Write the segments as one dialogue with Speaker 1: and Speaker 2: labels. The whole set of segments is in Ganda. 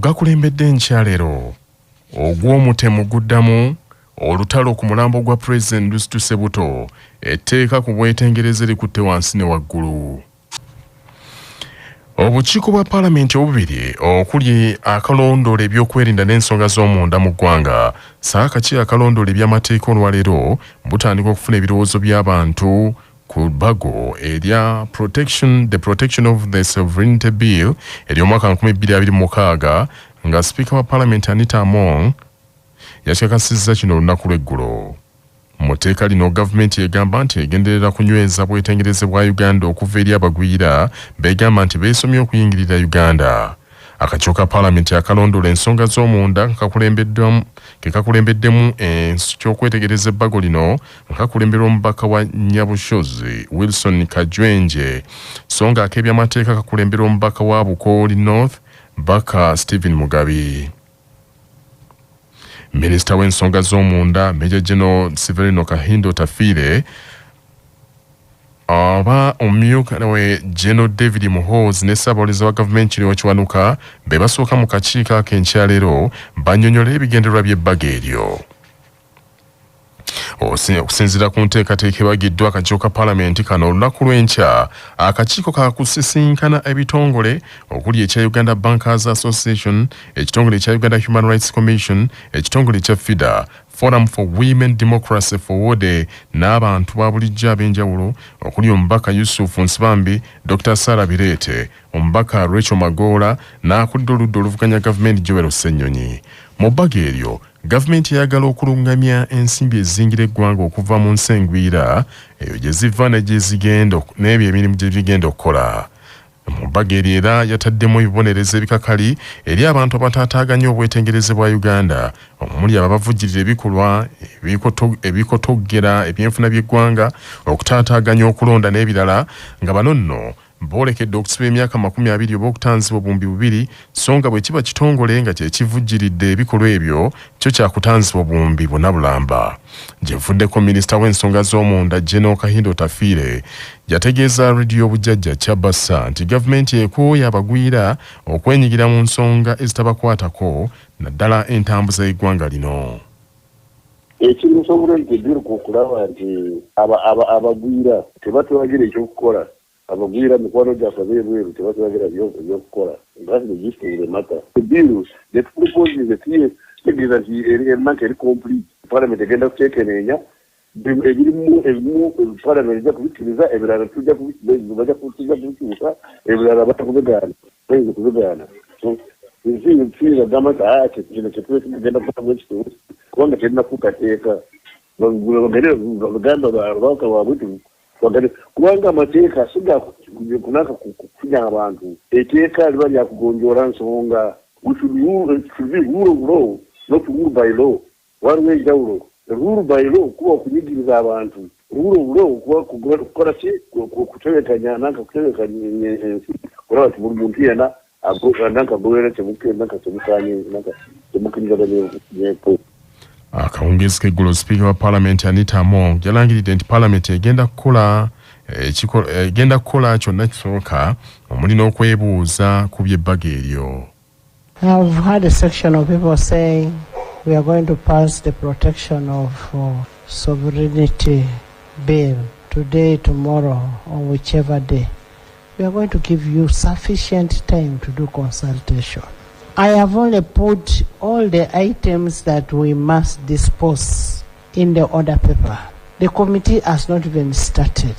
Speaker 1: Mugakulembedde nkyalero ogw'omutemu guddamu olutalo ku mulambo gwa President Lusitu Sebuto etteeka ku bwetengereze likutte wansi ne waggulu. Obukiiko bwa Paalamenti obubiri okuli akalondoola ebyokwerinda n'ensonga z'omunda mu ggwanga saakakiiko akalondoola eby'amateeka olwaleero butandika okufuna ebirowoozo by'abantu ku bbago erya the protection of the sovereignty bill ery'omwaka 2026 nga Sipiika wa Paalamenti Anita Among yakakasizza kino olunaku lw'eggulo. Mu tteeka lino gavumenti egamba nti egenderera kunyweza bwetengereze bwa Uganda okuva eri abagwira begamba nti beesomye okuyingirira Uganda. Akakiiko ka Paalamenti akalondoola ensonga z'omunda kakulembeddemu ky'okwetegereza ebbago lino kakulemberwa omubaka wa Nyabushozi Wilson Kajwenje so nga ak'ebyamateeka kakulemberwa omubaka wa Bukooli North Baka Stephen Mugabi. Minisita w'ensonga z'omunda Major General Severino Kahindo Tafire aba omumyuka we General David Muhoozi ne Ssaabawolereza wa gavumenti Kiriwa Kiwanuka be basooka mu kakiiko ak'enkyalero bannyonnyola ebigendererwa by'ebbago eryo. Okusinziira ku nteekateeka ebagiddwa akakiiko ka Paalamenti kano olunaku lw'enkya akakiiko kakusisinkana ebitongole okuli ekya Uganda Bankers Association, ekitongole ekya Uganda Human Rights Commission, ekitongole ekya FIDA, Forum for Women Democracy Forward n'abantu ba bulijjo ab'enjawulo okuli omubaka Yusuf Nsibambi, Dr. Sarah Birete, omubaka Rachel Magoola n'akudde oludda oluvuganya gavumenti Joel Ssennyonyi. Mu bbago eryo gavumenti eyagala okulungamya ensimbi ezingira eggwanga okuva mu nsengwira eyo gye ziva n'ebyo emirimu gye bigenda okukola. Mu bbago eryo era yataddemu ebibonerezo ebikakali eri abantu abataataaganya obwetengereze bwa Uganda omuli ababavujjirira ebikolwa ebikotoggera ebyenfuna by'eggwanga okutaataaganya okulonda n'ebirala nga bano nno boolekedde okusiba emyaka 20 oba okutanzibwa obumbi bubiri so nga bwe kiba kitongole nga kye kivujjiridde ebikolwa ebyo kyo kyakutanzibwa obumbi buna bulamba. Gye nvuddeko minisita w'ensonga z'omunda General Kahindo Tafire yategeeza Radio Bujjajja Kyabassa nti gavumenti ekooye abagwira okwenyigira mu nsonga ezitabakwatako naddala entambuza y'eggwanga lino.
Speaker 2: Ekintu sobola ntegera okulaba nti abagwira tebatwagira ekyokukola. Abagwira mikwano gyaffe ab'ebweru tebatwagira by'okukola. That's the gist of the matter. The bill that proposes that here tegeeza nti erimanta eri complete. Parliament egenda kuteekenenya ebirimu Parliament ejja kubikkiriza ebirala tujja kubikyusa ebirala bayinza kubigaana. Nsinga gamba nti kino kyetugenda kutamu ekituufu kubanga terina kukateeka baganda ababaka baabwe kubanga amateeka sigakunaka kufunya abantu etteeka liba lyakugonjoola nsonga. We should be rule of law, not rule by law. Waliwo enjawulo. Rule by law kuba okunyigiriza abantu. Rule of law kuba kukola ki kutegekanya nanka kutegekanya ensi kulaba nti buli muntu yena nanka agoberera temukinizaganya n'epo.
Speaker 1: Akawungezi k'eggulo Sipiika wa Paalamenti Anita Among yalangiridde nti Paalamenti egenda kukola kyonna kisooka omuli n'okwebuuza ku by'ebbago eryo.
Speaker 3: I've had a section of people saying we are going to pass the protection of sovereignty bill today, tomorrow, or whichever day. We are going to give you sufficient time to do consultation. I have only put all the items that we must dispose in the order paper. The committee has not even started.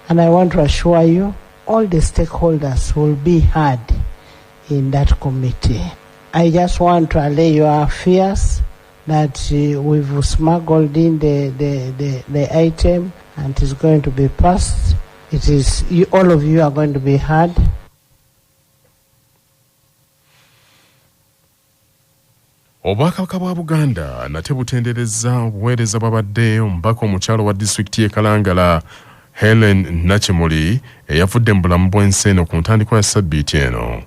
Speaker 3: And I want to assure you, all the stakeholders will be heard in that committee. I just want to allay your fears that we've smuggled in the item and it's going to be passed. It is all of you are going to be heard.
Speaker 1: Obwakabaka bwa Buganda nate butenderezza obuweereza bwabadde omubaka omukyalo wa disitulikiti y'e Kalangala Helen Nakimuli eyafudde mu bulamu bw'ensi eno ku ntandikwa ya Ssabbiiti eno.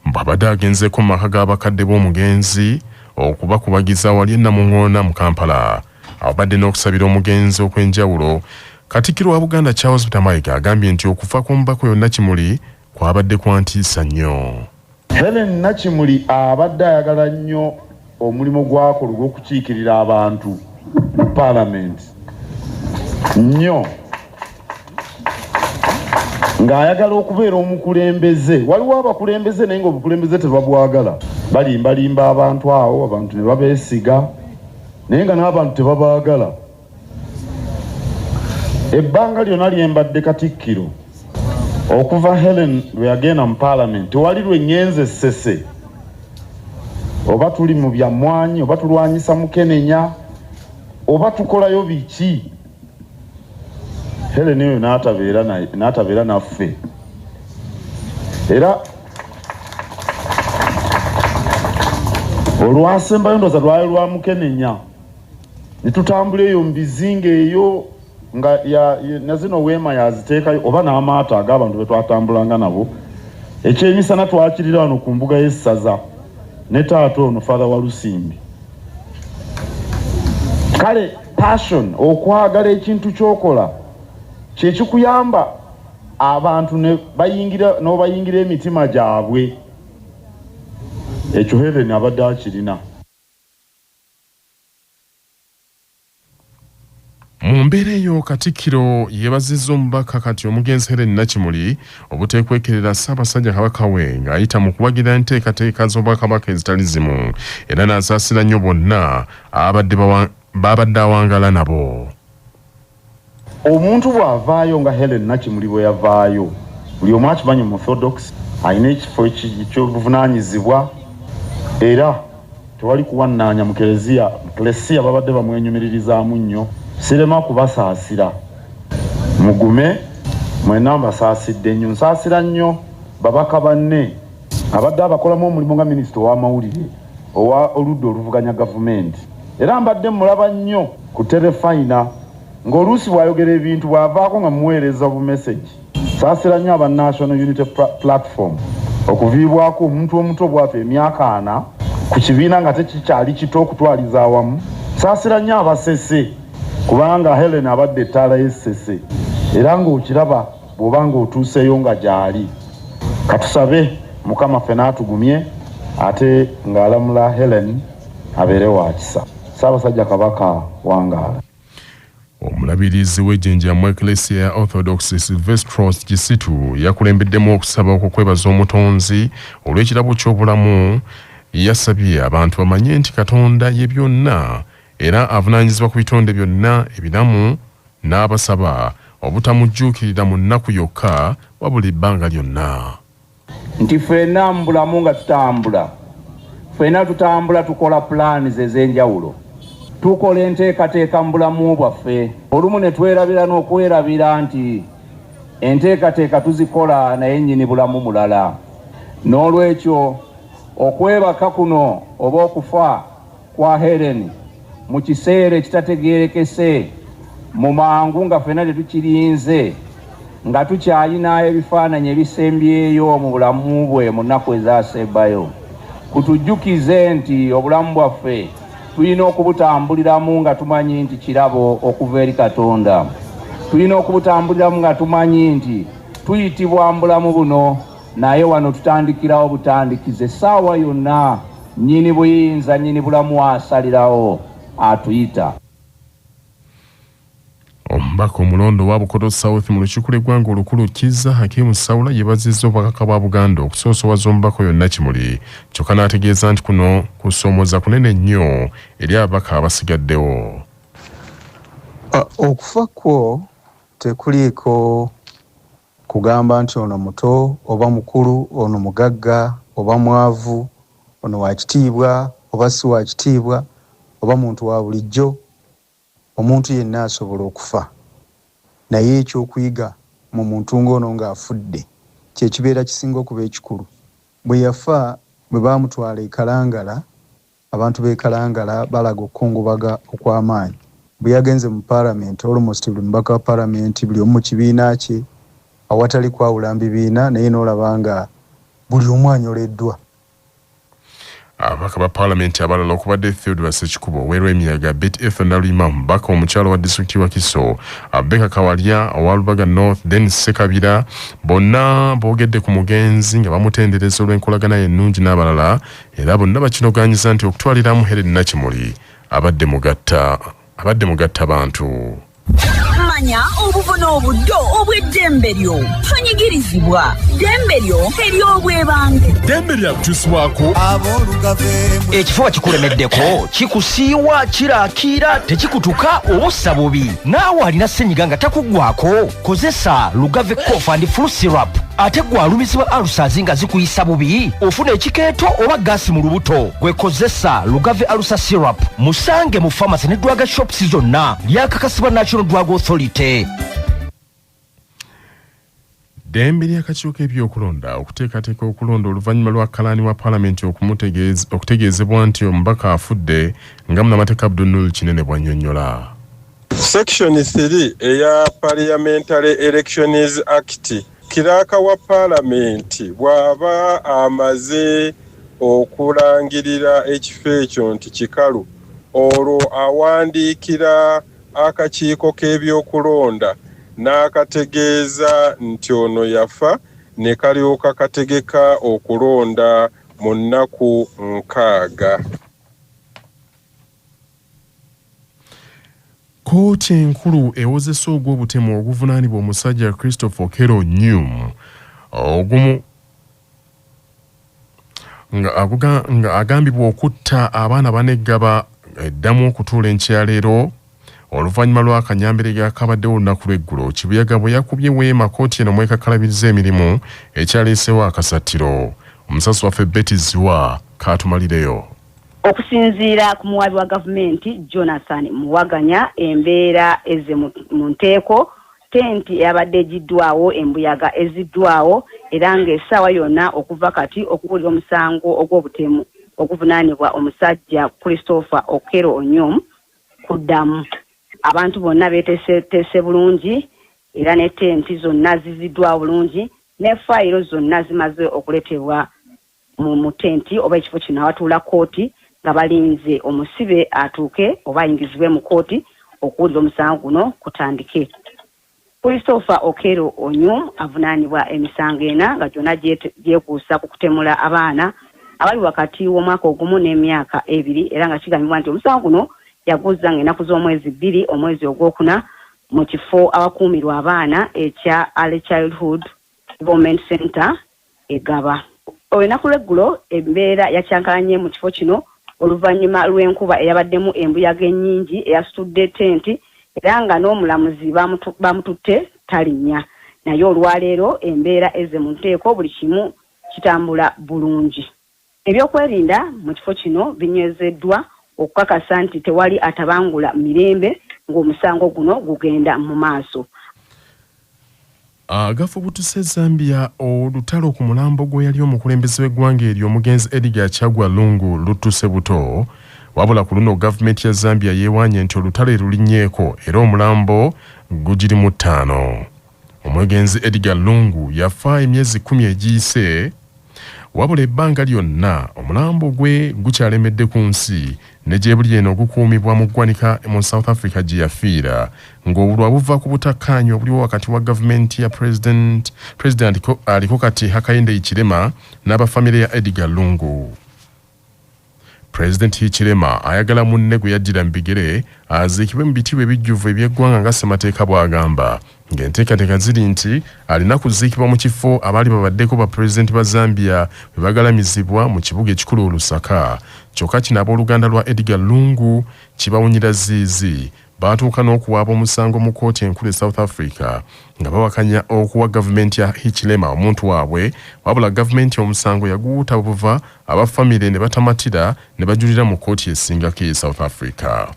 Speaker 1: Bw'abadde agenzeeko mu maka g'abakadde b'omugenzi okubakubagiza wali e Namuŋŋoona mu Kampala abadde n'okusabira omugenzi okw'enjawulo. Katikkiro wa Buganda Charles Butamayiga agambye nti okufa kw'omubaka oyo Nakimuli kwabadde kwa ntiisa nnyo.
Speaker 4: Helen Nakimuli abadde ayagala nnyo omulimu gwakola ogw'okukiikirira abantu mu Parliament nnyo ng'ayagala okubeera omukulembeze. Waliwo abakulembeze naye ng'obukulembeze tebabwagala, balimbalimba abantu awo, abantu ne babeesiga, naye nga n'abantu tebabaagala. Ebbanga lyonna lyembadde Katikkiro okuva Helen lwe yagenda mu Parliament tewali lwe ngenze ssese oba tuli mu byammwanyi oba tulwanyisa Mukenenya oba tukolayo biki. Helen eyo n'atabeera naffe. Era olwasembayo ndooza lwali lwa Mukenenya ne tutambula eyo mu bizinga eyo nga nazino weema yaziteekayo oba n'amaato ag'abantu be twatambulanga nabo. Ekyemisana twakirira wano ku mbuga y'essaza ne taata ono Father Walusimbi. Kale passion, okwagala ekintu ky'okola kye kikuyamba abantu n'obayingira emitima gyabwe. Ekyo Helen abadde akirina.
Speaker 1: Mu mbeera eyo Katikkiro yeebazizza omubaka kati omugenzi Helen Nakimuli obuteekwekerera Ssaabasajja Kabaka we ng'ayita mu kuwagira enteekateeka z'Obwakabaka ezitali zimu, era n'asaasira nnyo bonna babadde awangala nabo.
Speaker 4: Omuntu bw'avaayo nga Helen Nakimuli bwe yavaayo, buli omu akimanyi mu Orthodox alina ekifo eky'obuvunaanyizibwa, era tewali kuwannaanya mu Klesiya babadde bamwenyumiririzaamu nnyo. Sirema kubasaasira, mugume mwenna mbasaasidde nnyo. Nsaasira nnyo babaka banne abadde abakolamu omulimu nga minisita ow'amawulire owa oludda oluvuganya gavumenti, era mbadde mulaba nnyo ku terefayina ng'oluusi bw'ayogera ebintu bw'avaako nga muweereza bumeseji. Nsaasira nnyo aba National Unity Platform okuviibwako omuntu omuto bw'atyo emyaka 4 ku kibiina nga tekikyali kito okutwaliza awamu. Nsaasira nnyo abasese kubanga Helen abadde ettaala y'essese, era ng'okiraba bw'oba ng'otuuseyo nga gy'ali. Katusabe Mukama ffe n'atugumye ate ng'alamula Helen abeere wa kisa. Ssaabasajja Kabaka wangaala.
Speaker 1: Omulabirizi w'ejjenja mu Eklesiya ya Orthodox Silvestros Kisitu yakulembeddemu okusaba okukwebaza omutonzi olw'ekirabo ky'obulamu. Yasabye abantu bamanye nti Katonda ye byonna era avunaanyizibwa ku bitonde byonna ebiramu, n'abasaba obutamujjuukirira mu nnaku yokka wabula ebbanga lyonna.
Speaker 5: Nti ffenna mu bulamu nga tutambula, ffenna tutambula tukola pulaanizi ez'enjawulo, tukola enteekateeka mu bulamu bwaffe. Olumu ne twerabira n'okwerabira nti enteekateeka tuzikola naye nnyini bulamu mulala. N'olwekyo okwebaka kuno oba okufa kwa Helen mu kiseera ekitategeerekese mu mangu nga ffenna tetukirinze nga tukyalinayo ebifaananyi ebisembyeyo mu bulamu bwe mu nnaku ezaasembayo, kutujjukize nti obulamu bwaffe tulina okubutambuliramu nga tumanyi nti kirabo okuva eri Katonda. Tulina okubutambuliramu nga tumanyi nti tuyitibwa mu bulamu buno, naye wano tutandikirawo butandikize. Essaawa yonna nnyini buyinza, nnyini bulamu asalirawo atuyita.
Speaker 1: Omubaka omulondo wa Bukoto South mu lukiiko lw'eggwanga olukulu Kizza Hakimu Sawula yeebazizza obubaka bwa Buganda okusoosowaza omubaka oyo Nakimuli, kyokka n'ategeeza nti kuno kusoomooza kunene nnyo eri ababaka abasigaddewo.
Speaker 6: Okufa kwo tekuliiko kugamba nti ono muto oba mukulu, ono mugagga oba mwavu, ono wa kitiibwa oba si wa kitiibwa, oba muntu wa bulijjo. Omuntu yenna asobola okufa, naye ekyokuyiga mu muntu ng'ono ng'afudde kye kibeera kisinga okuba ekikulu. Bwe yafa bwe baamutwala e Kalangala, abantu b'e Kalangala balaga okukungubaga okw'amaanyi. Bwe yagenze mu Parliament, almost buli mubaka wa Parliament buli omu mu kibiina kye, awatali kwawula mu bibiina, naye n'olaba nga buli omu anyoleddwa.
Speaker 1: ababaka ba Parliament abalala okubadde Theodore Sekikubo, Weremiyaga, Betty Ethel Nalima, Mbaka omukyalo wa disitulikiti wa Kiso, Abeka Kawalya owa Lubaga North, Dennis Sekabira, bonna boogedde ku mugenzi nga bamutendereza olw'enkolagana ennungi n'abalala, era bonna bakinoganyiza nti okutwaliramu Helen Nakimuli abadde mugatta bantu.
Speaker 7: Manya obuvuna obuddo obw'eddembe lyo tonyigirizibwa ddembe lyo ery'obwebange
Speaker 1: Ddembe lyakukyusibwako
Speaker 8: ekifuba kikulemeddeko kikusiiwa kirakiira tekikutuka obussa bubi naawe alina ssenyiga nga takuggwako kozesa Lugave Cough and Flu Syrup ate gwe alumizibwa alusazi nga zikuyisa bubi ofuna ekikeeto oba gaasi mu lubuto gwekozesa Lugave Alusa Syrup musange mu pharmacy ne drug shops zonna lyakakasibwa National Drug Authority.
Speaker 1: Ddembe ly'akakiiko k'ebyokulonda okuteekateeka okulonda oluvannyuma lwa kalaani wa Parliament okutegeezebwa nti omubaka afudde nga munnamateeka Abdul Kinene bw'annyonnyola.
Speaker 9: Section 3 eya Parliamentary Elections Act kiraaka wa Parliament bw'aba amaze okulangirira ekifo ekyo nti kikalu olwo awandiikira akakiiko k'ebyokulonda n'akategeeza nti ono yafa ne kalyoka kategeka okulonda mu nnaku 6.
Speaker 1: Kkooti enkulu ewozesa ogw'obutemu oguvunaanibwa omusajja Christopher Okero Nyum nga agambibwa okutta abaana baneggaba eddamu okutuula enkyaleero oluvannyuma lw'akanyambire akabaddewo olunaku lw'eggulo. Kibuyaga bwe yakubye weema kkooti eno mwekakalabiriza emirimu ekyaleesewo akasattiro. Omusasi waffe Betty Ziwa katumalireyo.
Speaker 10: Okusinziira ku muwabi wa gavumenti Jonathan Muwaganya, embeera eze mu nteeko tenti yabadde egiddwawo, embuyaga eziddwawo, era ng'essaawa yonna okuva kati okuwulira omusango ogw'obutemu okuvunaanibwa omusajja Christopher Okero Onyum kuddamu. Abantu bonna beeteese bulungi era ne tenti zonna ziziddwawo bulungi ne fayiro zonna zimaze okuletebwa mu tenti oba ekifo kino awatuula kkooti nga balinze omusibe atuuke oba ayingizibwe mu kkooti okuwulira omusango guno kutandike. Christopher Okero Onyum avunaanibwa emisango ena nga gyonna gyekuusa ku kutemula abaana abali wakati w'omwaka ogumu n'emyaka 2 era nga kigambibwa nti omusango guno yaguza ng'ennaku z'omwezi 2 omwezi ogwokuna mu kifo abakuumirwa abaana ekya Early Childhood Development Center Egaba. Olunaku lw'eggulo embeera yakyankalanye mu kifo kino oluvannyuma lw'enkuba eyabaddemu embuyaga ennyingi eyasitudde tenti era nga n'omulamuzi bamututte talinnya. Naye olwaleero embeera eze mu nteeko buli kimu kitambula bulungi. Ebyokwerinda mu kifo kino binywezeddwa okukakasa nti tewali atabangula mirembe ng'omusango guno gugenda mu maaso.
Speaker 1: Agafubutuse Zambia olutalo ku mulambo gwe yali omukulembeze w'eggwanga eryo omugenzi Edgar Chagwa Lungu lutuse buto, wabula ku luno gavumenti ya Zambia yeewanye nti olutalo erulinnyeeko era omulambo gugiri mu 5. Omugenzi Edgar Lungu yafa emyezi 10 egiyise, wabula ebbanga lyonna omulambo gwe gukyalemedde ku nsi ne gyebuli eno ogukuumibwa mu ggwanika mu South Africa gye yafiira ng'obulwa buva ku butakkaanya obuliwo wakati wa gavumenti ya President aliko kati Hakainde Hichilema n'abafamire ya Edgar Lungu. President Hichilema ayagala munne gwe yaddira mu bigere aziikibwe mu bitibwa ebijjuvu eby'eggwanga nga ssemateeka bw'agamba, ng'enteekateeka ziri nti alina kuziikibwa mu kifo abaali babaddeko ba President ba Zambia bwe bagalamizibwa mu kibuga ekikulu Lusaka. Kyokka kino abooluganda lwa Edgar Lungu kibawunyira ziizi baatuuka n'okuwaaba omusango mu kkooti enkulu e South Africa nga bawakanya okuwa gavumenti ya Hichilema omuntu waabwe, wabula gavumenti omusango yaguwuuta buva abafamire ne batamatira ne bajulira mu kkooti esingako e South Africa.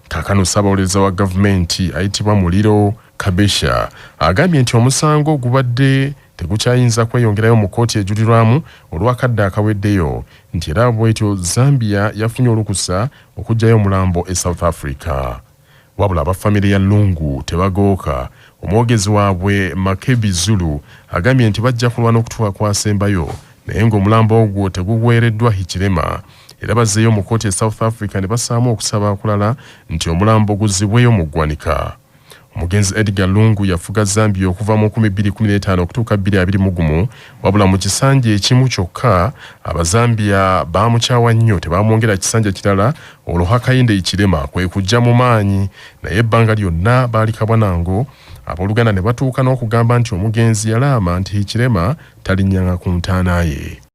Speaker 1: Kaakano ssaabawolereza wa gavumenti ayitibwa Muliro Kabesha agambye nti omusango gubadde tegukyayinza kweyongerayo mu kkooti ejulirwamu olw'akadde akaweddeyo, nti era bw'etyo Zambia yafunye olukusa okuggyayo omulambo e South Africa. Wabula abafamire ya Lungu tebagooka. Omwogezi waabwe Makebi Zulu agambye nti bajja kulwana okutuuka kwasembayo naye ng'omulambo ogwo tegugwereddwa Hichilema era bazzeeyo mu kkooti e South Africa ne basaamu okusaba akulala nti omulambo guzzibweyo mu ggwanika. Omugenzi Edgar Lungu yafuga Zambia okuva mu 2015 okutuuka 2021 wabula mu kisanja ekimu kyokka Abazambia baamukyawa nnyo tebaamwongera kisanja kirala olwo Hakainde Hichilema kwe kujja mu maanyi naye ebbanga lyonna baali kabwanango abooluganda ne batuuka n'okugamba nti omugenzi yalaama nti Hichilema talinnyanga ku ntaana ye.